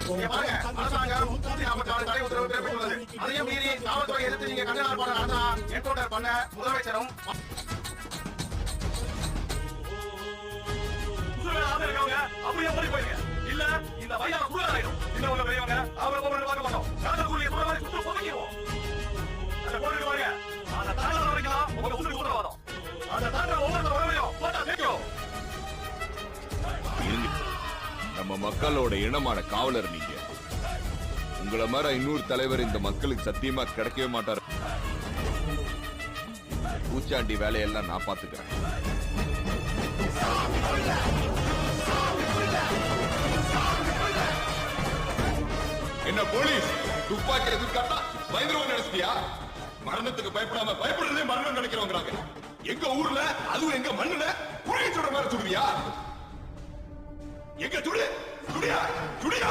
அரசாங்கம் 144 தடை உத்தரவு பிறப்பித்துள்ளது. அதையும் மீறி காவல்துறை எதிர்த்து நீங்க கண்டன ஆர்ப்பாட்டம் நடத்தினா என்கவுண்டர் பண்ண முதலமைச்சரும் அப்படியே ஓடி போயிருங்க. இல்ல இந்த வயதான சூழலாயிடும். இன்னொரு பெரியவங்க அவரை போட்டு பார்க்க மாட்டோம். காதல்குரிய சூழலை சுற்று போதைக்குவோம். அதை போட்டு பாருங்க. அந்த தாண்டா வரைக்கும் உங்க உண்மை உத்தரவாதம். அந்த தாண்டா ஒவ்வொரு உடமையும் போட்டா கேட்கும். நம்ம மக்களோட இனமான காவலர் நீங்க. உங்களை மாதிரி இன்னொரு தலைவர் இந்த மக்களுக்கு சத்தியமா கிடைக்கவே மாட்டார். பூச்சாண்டி வேலையெல்லாம் நான் பாத்துக்கிறேன். என்ன போலீஸ் துப்பாக்கி எதிர்காட்டா பயந்துருவோம் நினைச்சியா? மரணத்துக்கு பயப்படாம பயப்படுறதே மரணம் நினைக்கிறவங்க. எங்க ஊர்ல அதுவும் எங்க மண்ணுல குறைய சொல்ற மாதிரி சொல்லுவியா? எங்க சுடு சுடியா சுடியா